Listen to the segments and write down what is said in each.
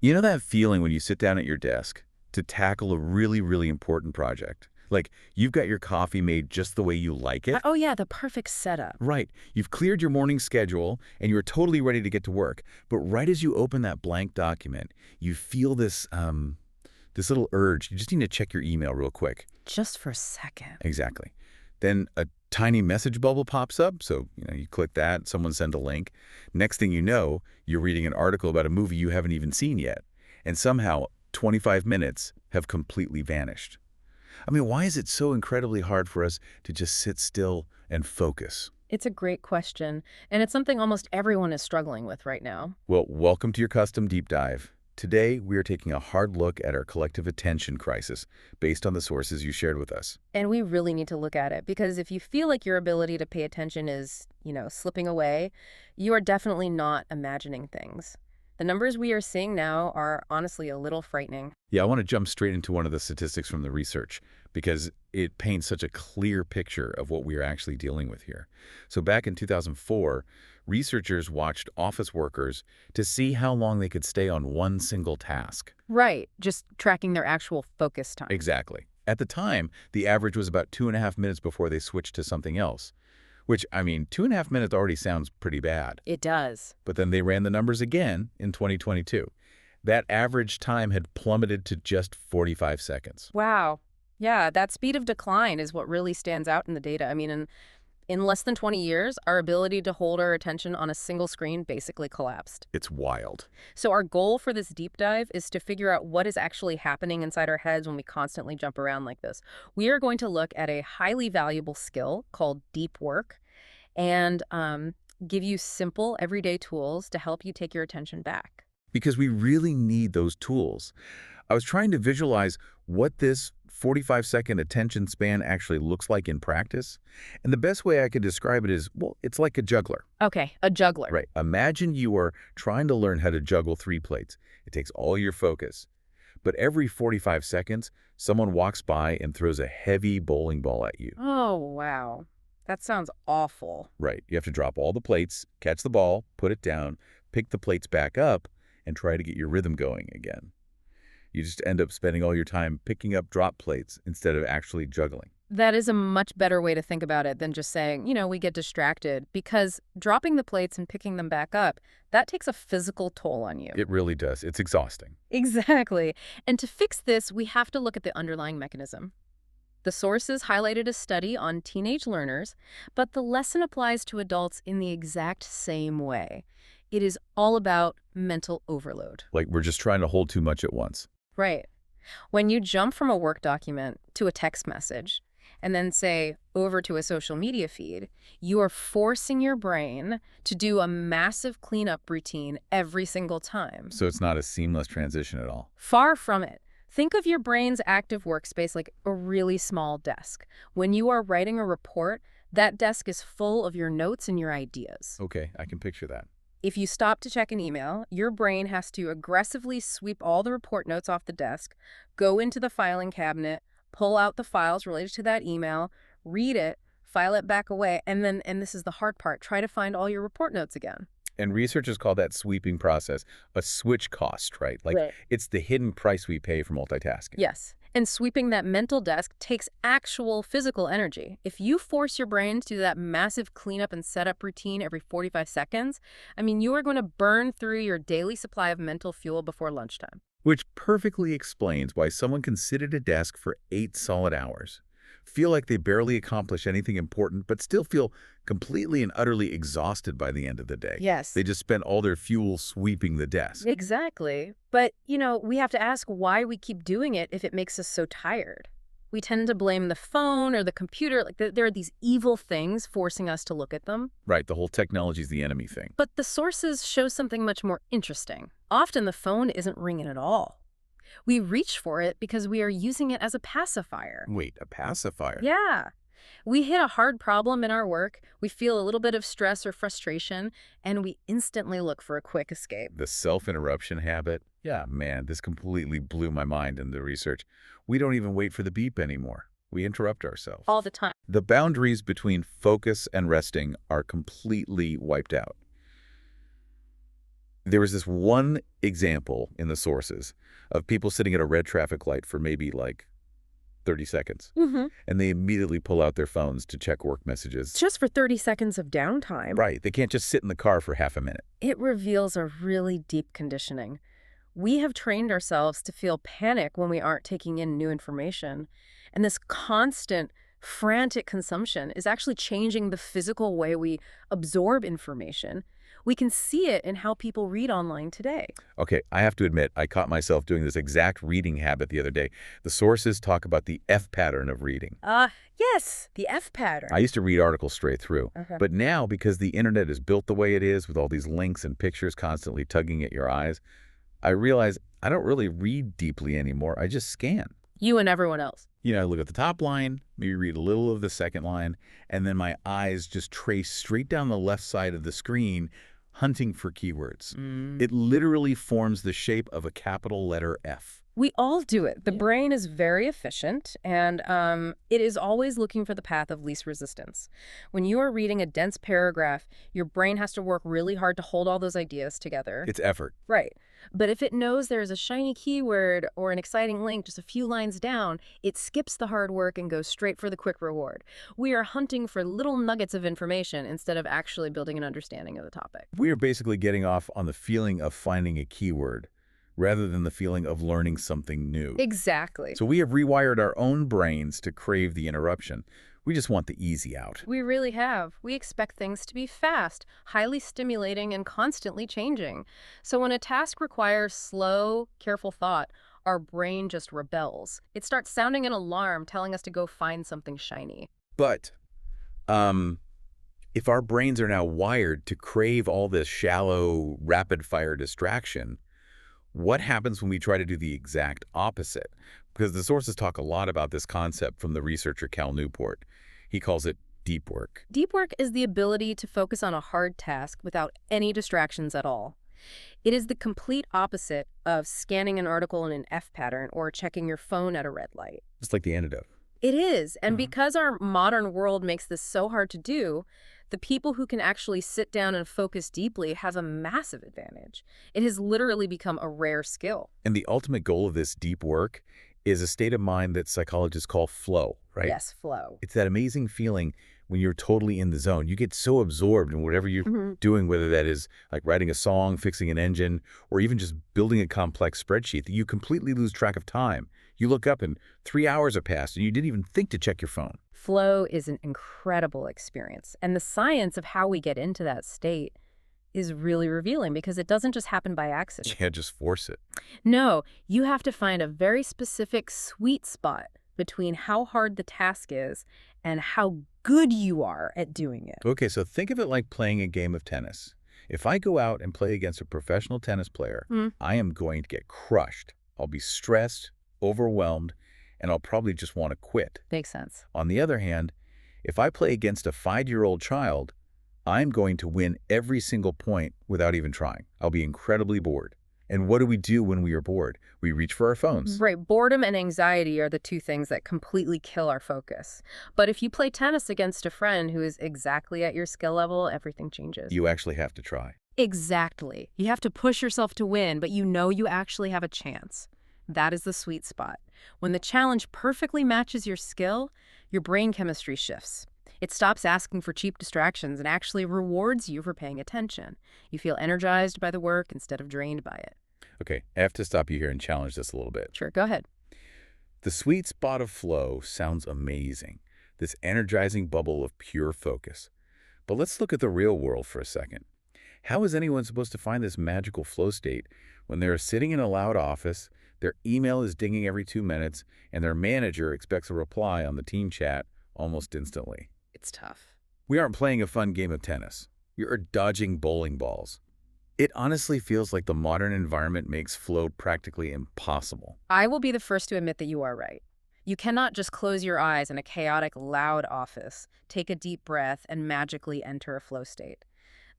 You know that feeling when you sit down at your desk to tackle a really, really important project? Like, you've got your coffee made just the way you like it? Oh yeah, the perfect setup. Right. You've cleared your morning schedule, and you're totally ready to get to work. But right as you open that blank document, you feel this little urge. You just need to check your email real quick. Just for a second. Exactly. Then a tiny message bubble pops up, so you click that, someone send a link. Next thing you know, you're reading an article about a movie you haven't even seen yet. And somehow, 25 minutes have completely vanished. I mean, why is it so incredibly hard for us to just sit still and focus? It's a great question, and it's something almost everyone is struggling with right now. Well, welcome to your custom deep dive. Today, we are taking a hard look at our collective attention crisis based on the sources you shared with us. And we really need to look at it because if you feel like your ability to pay attention is, slipping away, you are definitely not imagining things. The numbers we are seeing now are honestly a little frightening. Yeah, I want to jump straight into one of the statistics from the research because it paints such a clear picture of what we are actually dealing with here. So back in 2004, researchers watched office workers to see how long they could stay on one single task. Right, just tracking their actual focus time. Exactly. At the time, the average was about 2.5 minutes before they switched to something else. Which, I mean, 2.5 minutes already sounds pretty bad. It does. But then they ran the numbers again in 2022. That average time had plummeted to just 45 seconds. Wow. Yeah, that speed of decline is what really stands out in the data. I mean, in less than 20 years, our ability to hold our attention on a single screen basically collapsed. It's wild. So our goal for this deep dive is to figure out what is actually happening inside our heads when we constantly jump around like this. We are going to look at a highly valuable skill called deep work and give you simple, everyday tools to help you take your attention back. Because we really need those tools. I was trying to visualize what this 45-second attention span actually looks like in practice. And the best way I could describe it is, well, it's like a juggler. Okay, a juggler. Right. Imagine you are trying to learn how to juggle 3 plates. It takes all your focus. But every 45 seconds, someone walks by and throws a heavy bowling ball at you. Oh, wow. That sounds awful. Right. You have to drop all the plates, catch the ball, put it down, pick the plates back up, and try to get your rhythm going again. You just end up spending all your time picking up drop plates instead of actually juggling. That is a much better way to think about it than just saying, we get distracted, because dropping the plates and picking them back up, that takes a physical toll on you. It really does. It's exhausting. Exactly. And to fix this, we have to look at the underlying mechanism. The sources highlighted a study on teenage learners, but the lesson applies to adults in the exact same way. It is all about mental overload. Like we're just trying to hold too much at once. Right. When you jump from a work document to a text message and then say over to a social media feed, you are forcing your brain to do a massive cleanup routine every single time. So it's not a seamless transition at all. Far from it. Think of your brain's active workspace like a really small desk. When you are writing a report, that desk is full of your notes and your ideas. Okay, I can picture that. If you stop to check an email, your brain has to aggressively sweep all the report notes off the desk, go into the filing cabinet, pull out the files related to that email, read it, file it back away, and this is the hard part, try to find all your report notes again. And researchers call that sweeping process a switch cost, right? Like Right. It's the hidden price we pay for multitasking. Yes. And sweeping that mental desk takes actual physical energy. If you force your brain to do that massive cleanup and setup routine every 45 seconds, you are going to burn through your daily supply of mental fuel before lunchtime. Which perfectly explains why someone can sit at a desk for 8 solid hours, feel like they barely accomplish anything important, but still feel completely and utterly exhausted by the end of the day. Yes. They just spent all their fuel sweeping the desk. Exactly. But, we have to ask why we keep doing it if it makes us so tired. We tend to blame the phone or the computer, like there are these evil things forcing us to look at them. Right, the whole technology's the enemy thing. But the sources show something much more interesting. Often the phone isn't ringing at all. We reach for it because we are using it as a pacifier. Wait, a pacifier? Yeah. We hit a hard problem in our work, we feel a little bit of stress or frustration, and we instantly look for a quick escape. The self-interruption habit? Yeah, man, this completely blew my mind in the research. We don't even wait for the beep anymore. We interrupt ourselves. All the time. The boundaries between focus and resting are completely wiped out. There was this one example in the sources of people sitting at a red traffic light for maybe like 30 seconds, Mm-hmm. and they immediately pull out their phones to check work messages. Just for 30 seconds of downtime. Right. They can't just sit in the car for half a minute. It reveals a really deep conditioning. We have trained ourselves to feel panic when we aren't taking in new information. And this constant, frantic consumption is actually changing the physical way we absorb information. We can see it in how people read online today. Okay, I have to admit, I caught myself doing this exact reading habit the other day. The sources talk about the F pattern of reading. Yes, the F pattern. I used to read articles straight through. Okay. But now, because the internet is built the way it is, with all these links and pictures constantly tugging at your eyes, I realize I don't really read deeply anymore. I just scan. You and everyone else. I look at the top line, maybe read a little of the second line, and then my eyes just trace straight down the left side of the screen, hunting for keywords. It literally forms the shape of a capital letter F. We all do it. The brain is very efficient, and it is always looking for the path of least resistance. When you are reading a dense paragraph, your brain has to work really hard to hold all those ideas together. It's effort. Right. But if it knows there's a shiny keyword or an exciting link just a few lines down, it skips the hard work and goes straight for the quick reward. We are hunting for little nuggets of information instead of actually building an understanding of the topic. We are basically getting off on the feeling of finding a keyword rather than the feeling of learning something new. Exactly. So we have rewired our own brains to crave the interruption. We just want the easy out. We really have. We expect things to be fast, highly stimulating, and constantly changing. So when a task requires slow, careful thought, our brain just rebels. It starts sounding an alarm telling us to go find something shiny. But if our brains are now wired to crave all this shallow, rapid-fire distraction, what happens when we try to do the exact opposite? Because the sources talk a lot about this concept from the researcher Cal Newport. He calls it deep work. Deep work is the ability to focus on a hard task without any distractions at all. It is the complete opposite of scanning an article in an F pattern or checking your phone at a red light. Just like the antidote. It is, and because our modern world makes this so hard to do, the people who can actually sit down and focus deeply have a massive advantage. It has literally become a rare skill. And the ultimate goal of this deep work is a state of mind that psychologists call flow, right? Yes, flow. It's that amazing feeling when you're totally in the zone. You get so absorbed in whatever you're doing, whether that is like writing a song, fixing an engine, or even just building a complex spreadsheet, that you completely lose track of time. You look up and 3 hours have passed and you didn't even think to check your phone. Flow is an incredible experience, and the science of how we get into that state is really revealing because it doesn't just happen by accident. Yeah, just force it. No, you have to find a very specific sweet spot between how hard the task is and how good you are at doing it. Okay, so think of it like playing a game of tennis. If I go out and play against a professional tennis player, I am going to get crushed. I'll be stressed, overwhelmed, and I'll probably just want to quit. Makes sense. On the other hand, if I play against a 5-year-old child, I'm going to win every single point without even trying. I'll be incredibly bored. And what do we do when we are bored? We reach for our phones. Right. Boredom and anxiety are the two things that completely kill our focus. But if you play tennis against a friend who is exactly at your skill level, everything changes. You actually have to try. Exactly. You have to push yourself to win, but you know you actually have a chance. That is the sweet spot. When the challenge perfectly matches your skill, your brain chemistry shifts. It stops asking for cheap distractions and actually rewards you for paying attention. You feel energized by the work instead of drained by it. Okay, I have to stop you here and challenge this a little bit. Sure, go ahead. The sweet spot of flow sounds amazing, this energizing bubble of pure focus. But let's look at the real world for a second. How is anyone supposed to find this magical flow state when they're sitting in a loud office, their email is dinging every 2 minutes, and their manager expects a reply on the team chat almost instantly? It's tough. We aren't playing a fun game of tennis. You're dodging bowling balls. It honestly feels like the modern environment makes flow practically impossible. I will be the first to admit that you are right. You cannot just close your eyes in a chaotic, loud office, take a deep breath, and magically enter a flow state.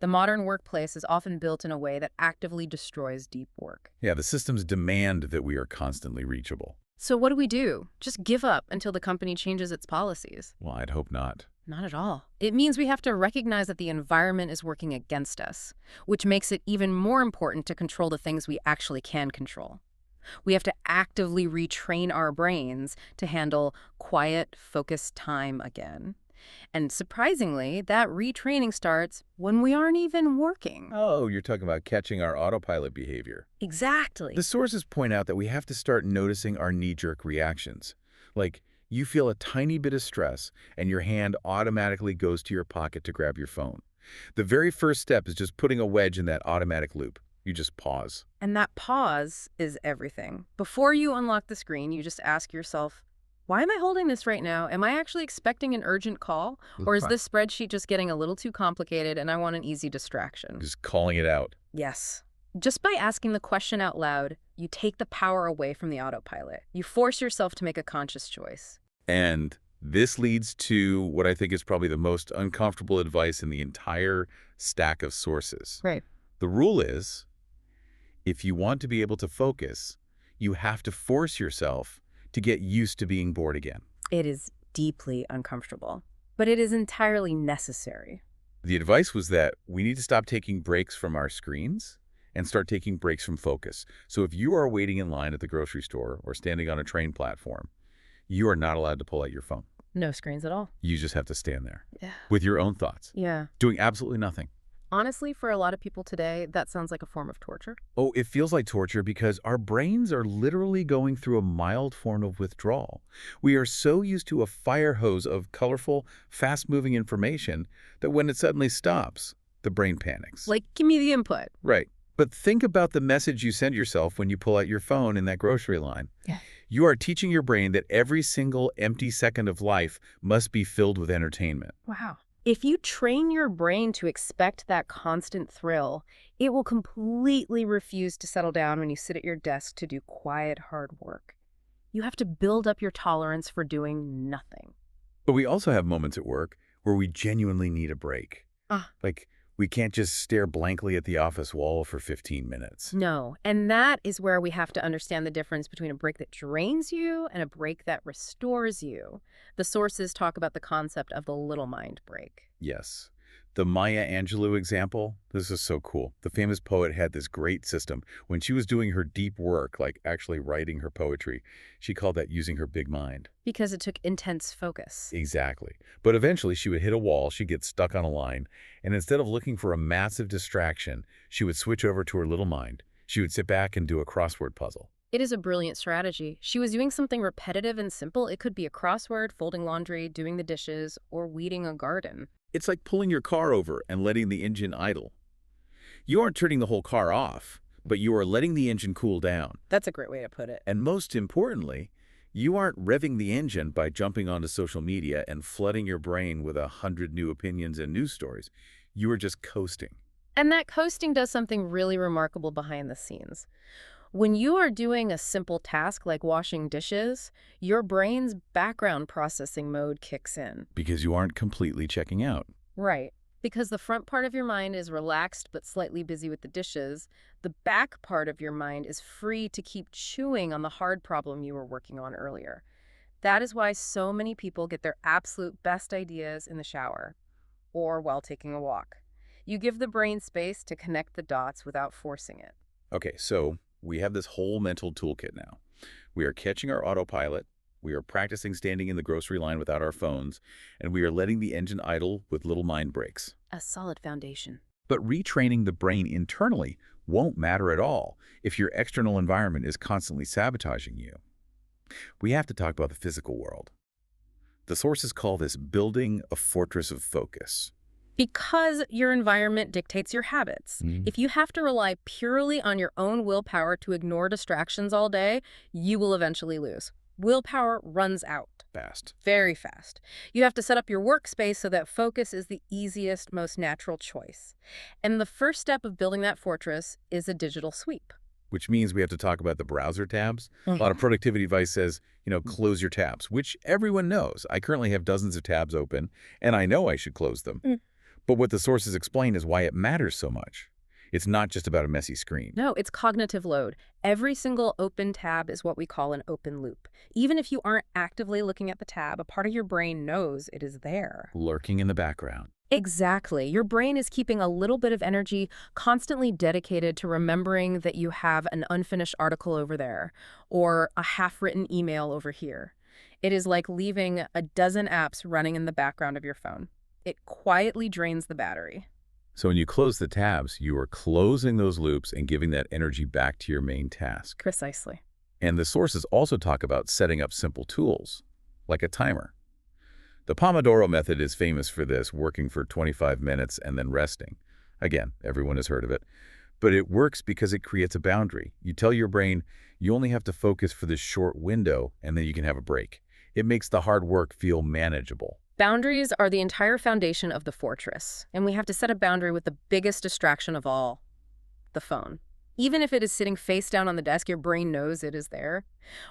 The modern workplace is often built in a way that actively destroys deep work. Yeah, the systems demand that we are constantly reachable. So what do we do? Just give up until the company changes its policies. Well, I'd hope not. Not at all. It means we have to recognize that the environment is working against us, which makes it even more important to control the things we actually can control. We have to actively retrain our brains to handle quiet, focused time again. And surprisingly, that retraining starts when we aren't even working. Oh, you're talking about catching our autopilot behavior. Exactly. The sources point out that we have to start noticing our knee-jerk reactions. Like, you feel a tiny bit of stress, and your hand automatically goes to your pocket to grab your phone. The very first step is just putting a wedge in that automatic loop. You just pause. And that pause is everything. Before you unlock the screen, you just ask yourself, why am I holding this right now? Am I actually expecting an urgent call? Or is Right. this spreadsheet just getting a little too complicated and I want an easy distraction? Just calling it out. Yes. Just by asking the question out loud, you take the power away from the autopilot. You force yourself to make a conscious choice. And this leads to what I think is probably the most uncomfortable advice in the entire stack of sources. Right. The rule is, if you want to be able to focus, you have to force yourself to get used to being bored again. It is deeply uncomfortable, but it is entirely necessary. The advice was that we need to stop taking breaks from our screens and start taking breaks from focus. So if you are waiting in line at the grocery store or standing on a train platform, you are not allowed to pull out your phone. No screens at all. You just have to stand there Yeah. with your own thoughts, Yeah. doing absolutely nothing. Honestly, for a lot of people today, that sounds like a form of torture. Oh, it feels like torture because our brains are literally going through a mild form of withdrawal. We are so used to a fire hose of colorful, fast-moving information that when it suddenly stops, the brain panics. Like, give me the input. Right. But think about the message you send yourself when you pull out your phone in that grocery line. Yeah. You are teaching your brain that every single empty second of life must be filled with entertainment. Wow. If you train your brain to expect that constant thrill, it will completely refuse to settle down when you sit at your desk to do quiet, hard work. You have to build up your tolerance for doing nothing. But we also have moments at work where we genuinely need a break. Like, we can't just stare blankly at the office wall for 15 minutes. No, and that is where we have to understand the difference between a break that drains you and a break that restores you. The sources talk about the concept of the little mind break. Yes. The Maya Angelou example, this is so cool. The famous poet had this great system. When she was doing her deep work, like actually writing her poetry, she called that using her big mind. Because it took intense focus. Exactly. But eventually she would hit a wall, she'd get stuck on a line, and instead of looking for a massive distraction, she would switch over to her little mind. She would sit back and do a crossword puzzle. It is a brilliant strategy. She was doing something repetitive and simple. It could be a crossword, folding laundry, doing the dishes, or weeding a garden. It's like pulling your car over and letting the engine idle. You aren't turning the whole car off, but you are letting the engine cool down. That's a great way to put it. And most importantly, you aren't revving the engine by jumping onto social media and flooding your brain with 100 new opinions and news stories. You are just coasting. And that coasting does something really remarkable behind the scenes. When you are doing a simple task like washing dishes, your brain's background processing mode kicks in. Because you aren't completely checking out. Right. Because the front part of your mind is relaxed but slightly busy with the dishes, the back part of your mind is free to keep chewing on the hard problem you were working on earlier. That is why so many people get their absolute best ideas in the shower or while taking a walk. You give the brain space to connect the dots without forcing it. Okay, so we have this whole mental toolkit now. We are catching our autopilot, we are practicing standing in the grocery line without our phones, and we are letting the engine idle with little mind breaks. A solid foundation. But retraining the brain internally won't matter at all if your external environment is constantly sabotaging you. We have to talk about the physical world. The sources call this building a fortress of focus. Because your environment dictates your habits. If you have to rely purely on your own willpower to ignore distractions all day, you will eventually lose. Willpower runs out. Fast. Very fast. You have to set up your workspace so that focus is the easiest, most natural choice. And the first step of building that fortress is a digital sweep. Which means we have to talk about the browser tabs. A lot of productivity advice says, close your tabs, which everyone knows. I currently have dozens of tabs open, and I know I should close them. But what the sources explain is why it matters so much. It's not just about a messy screen. No, it's cognitive load. Every single open tab is what we call an open loop. Even if you aren't actively looking at the tab, a part of your brain knows it is there. Lurking in the background. Exactly. Your brain is keeping a little bit of energy constantly dedicated to remembering that you have an unfinished article over there or a half-written email over here. It is like leaving a dozen apps running in the background of your phone. It quietly drains the battery. So when you close the tabs, you are closing those loops and giving that energy back to your main task. Precisely. And the sources also talk about setting up simple tools, like a timer. The Pomodoro method is famous for this, working for 25 minutes and then resting. Again, everyone has heard of it. But it works because it creates a boundary. You tell your brain, you only have to focus for this short window, and then you can have a break. It makes the hard work feel manageable. Boundaries are the entire foundation of the fortress, and we have to set a boundary with the biggest distraction of all, the phone. Even if it is sitting face down on the desk, your brain knows it is there.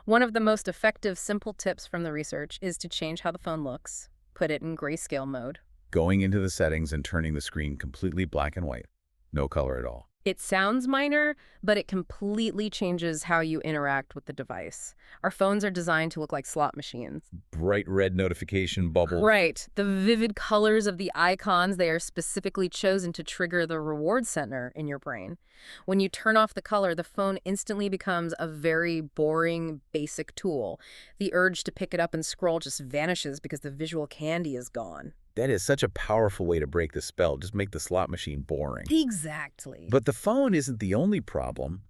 One of the most effective, simple tips from the research is to change how the phone looks. Put it in grayscale mode. Going into the settings and turning the screen completely black and white. No color at all. It sounds minor, but it completely changes how you interact with the device. Our phones are designed to look like slot machines. Bright red notification bubble. Right. The vivid colors of the icons, they are specifically chosen to trigger the reward center in your brain. When you turn off the color, the phone instantly becomes a very boring, basic tool. The urge to pick it up and scroll just vanishes because the visual candy is gone. That is such a powerful way to break the spell. Just make the slot machine boring. Exactly. But the phone isn't the only problem.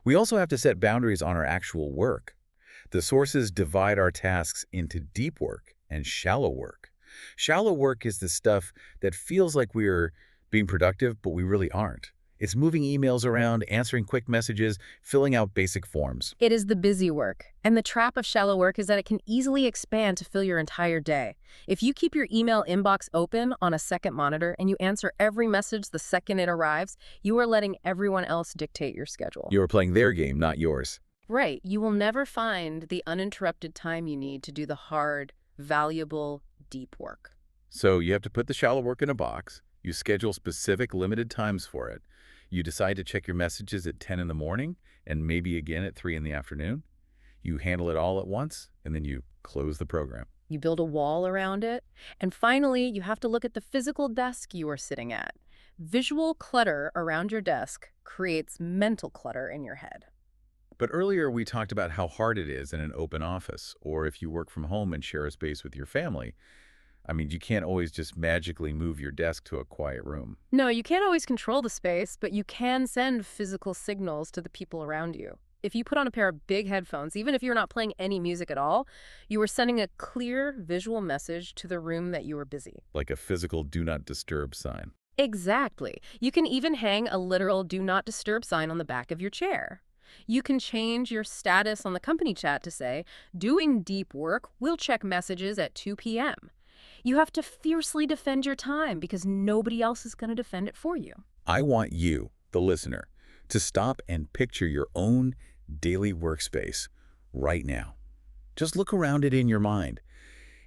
We also have to set boundaries on our actual work. The sources divide our tasks into deep work and shallow work. Shallow work is the stuff that feels like we're being productive, but we really aren't. It's moving emails around, answering quick messages, filling out basic forms. It is the busy work. And the trap of shallow work is that it can easily expand to fill your entire day. If you keep your email inbox open on a second monitor and you answer every message the second it arrives, you are letting everyone else dictate your schedule. You're playing their game, not yours. Right. You will never find the uninterrupted time you need to do the hard, valuable, deep work. So you have to put the shallow work in a box. You schedule specific limited times for it. You decide to check your messages at 10 in the morning and maybe again at 3 in the afternoon. You handle it all at once, and then you close the program. You build a wall around it. And finally, you have to look at the physical desk you are sitting at. Visual clutter around your desk creates mental clutter in your head. But earlier we talked about how hard it is in an open office, or if you work from home and share a space with your family. I mean, you can't always just magically move your desk to a quiet room. No, you can't always control the space, but you can send physical signals to the people around you. If you put on a pair of big headphones, even if you're not playing any music at all, you are sending a clear visual message to the room that you are busy. Like a physical do not disturb sign. Exactly. You can even hang a literal do not disturb sign on the back of your chair. You can change your status on the company chat to say, doing deep work, we'll check messages at 2 p.m. You have to fiercely defend your time because nobody else is going to defend it for you. I want you, the listener, to stop and picture your own daily workspace right now. Just look around it in your mind.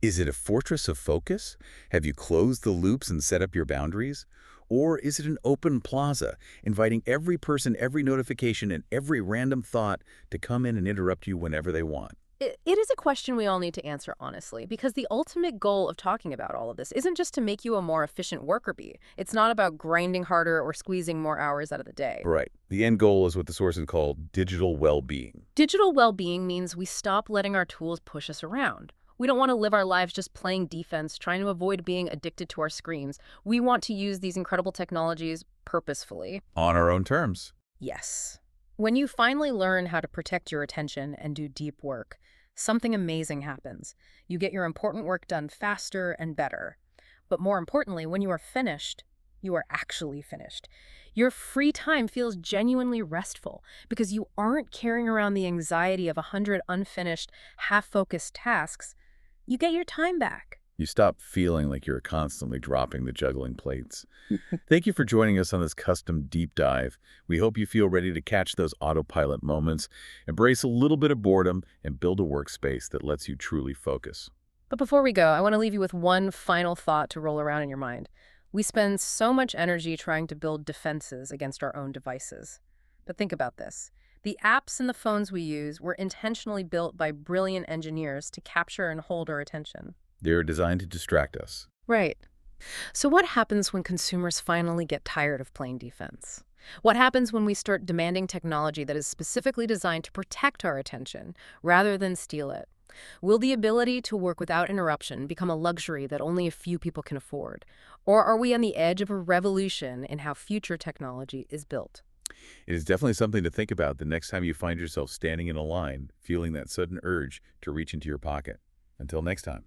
Is it a fortress of focus? Have you closed the loops and set up your boundaries? Or is it an open plaza, inviting every person, every notification, and every random thought to come in and interrupt you whenever they want? It is a question we all need to answer honestly, because the ultimate goal of talking about all of this isn't just to make you a more efficient worker bee. It's not about grinding harder or squeezing more hours out of the day. Right. The end goal is what the sources call digital well-being. Digital well-being means we stop letting our tools push us around. We don't want to live our lives just playing defense, trying to avoid being addicted to our screens. We want to use these incredible technologies purposefully. On our own terms. Yes. When you finally learn how to protect your attention and do deep work, something amazing happens. You get your important work done faster and better. But more importantly, when you are finished, you are actually finished. Your free time feels genuinely restful because you aren't carrying around the anxiety of 100 unfinished, half-focused tasks. You get your time back. You stop feeling like you're constantly dropping the juggling plates. Thank you for joining us on this custom deep dive. We hope you feel ready to catch those autopilot moments, embrace a little bit of boredom, and build a workspace that lets you truly focus. But before we go, I want to leave you with one final thought to roll around in your mind. We spend so much energy trying to build defenses against our own devices. But think about this. The apps and the phones we use were intentionally built by brilliant engineers to capture and hold our attention. They're designed to distract us. Right. So what happens when consumers finally get tired of playing defense? What happens when we start demanding technology that is specifically designed to protect our attention rather than steal it? Will the ability to work without interruption become a luxury that only a few people can afford? Or are we on the edge of a revolution in how future technology is built? It is definitely something to think about the next time you find yourself standing in a line, feeling that sudden urge to reach into your pocket. Until next time.